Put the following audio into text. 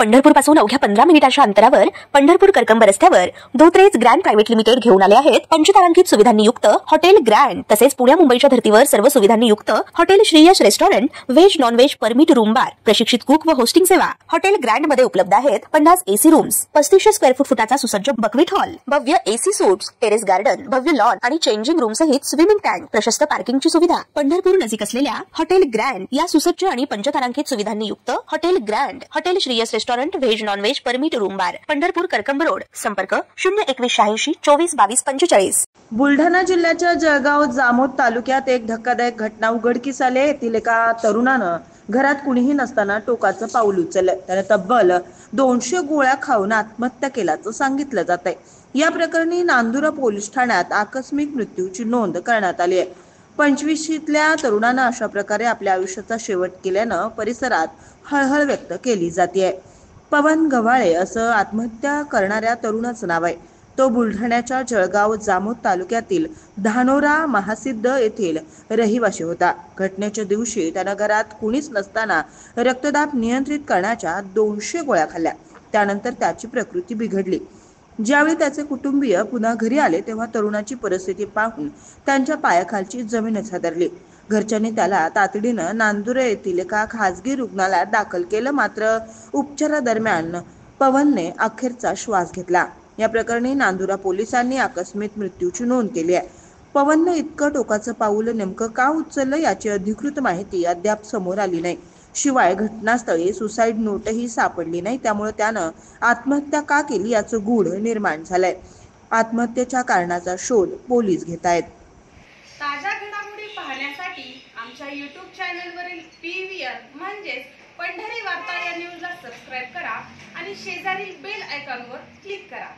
पंढरपूर पासून अवघ्या 15 मिनिटांच्या अंतरावर पंढरपूर करकंब रस्त्यावर धोत्रेज ग्रँड प्रायव्हेट लिमिटेड घेऊन आले आहेत पंचतारांकित सुविधांनी युक्त हॉटेल ग्रँड। तसेच पुण्या मुंबईच्या धर्तीवर सर्व सुविधांनी युक्त hotel Shriyash restaurant, veg non veg permit room bar, प्रशिक्षित कुक व होस्टिंग सेवा। हॉटेल ग्रँड मध्ये उपलब्ध आहेत 50 एसी रूम्स, 3500 स्क्वेअर फुटाचा सुसज्ज बकवेट हॉल, भव्य एसी सूट्स, टेरेस गार्डन, भव्य लॉन आणि चेंजिंग रूम सहित स्विमिंग टँक, प्रशस्त पार्किंगची सुविधा। पंढरपूर नजीक असलेल्या हॉटेल ग्रँड या सुसज्ज आणि पंचतारांकित सुविधांनी युक्त हॉटेल grand, hotel Shriyash restaurant, veg non veg permit room bar, Pandharpur Karkamb road. संपर्क 02186 24 22 45। बुलढाणा जिल्ह्याच्या जळगाव जामोद तालुक्यात एक धक्कादायक घटना उघडकीस आली। येथील एका तरुणानं घरात कुणीही नसताना टोकाचं पाऊल उचललं। त्याने तब्बल 200 गोळ्या खाऊन आत्महत्या केल्याचं सांगितलं जात आहे। या प्रकरणी नांदुरा पोलीस ठाण्यात आकस्मिक मृत्यूची नोंद करण्यात आली आहे। 25शीतल्या तरुणानं अशा प्रकारे आपल्या आयुष्याचा शेवट केल्यानं परिसरात हळहळ व्यक्त केली जाते। पवन गव्हाळे असं आत्महत्या करणाऱ्या तरुणाचं नाव आहे। तो बुलढाण्याच्या जळगाव जामोद तालुक्यातील धानोरा महासिद्ध येथील रहिवासी होता। घटनेच्या दिवशी त्यानं घरात कुणीच नसताना रक्तदाब नियंत्रित करण्याच्या 200 गोळ्या खाल्ल्या। त्यानंतर त्याची प्रकृती बिघडली। ज्यावेळी त्याचे कुटुंबीय पुन्हा घरी आले तेव्हा तरुणाची परिस्थिती पाहून त्यांच्या पायाखालची जमीनच हादरली। घरच्यांनी त्याला तातडीनं नांदुरा येथील एका खासगी रुग्णालयात दाखल केलं, मात्र उपचारादरम्यान पवनने अखेरचा श्वास घेतला। या प्रकरणी नांदुरा पोलिसांनी आकस्मिक मृत्यूची नोंद केली आहे। पवननं इतकं टोकाचं पाऊल नेमकं का उचललं याची अधिकृत माहिती अद्याप समोर आली नाही। शिवाय घटनास्थळी सुसाईड नोटही सापडली नाही, त्यामुळे त्यानं आत्महत्या का केली याचं गूढ निर्माण झालंय। आत्महत्येच्या कारणाचा शोध पोलीस घेत आहेत। ताज्या घडामोडी पाहण्यासाठी आमच्या YouTube चॅनलवरील PVR म्हणजेच पंढरी वार्ता या न्यूजला सबस्क्राइब करा आणि शेजारील बेल आयकॉनवर क्लिक करा।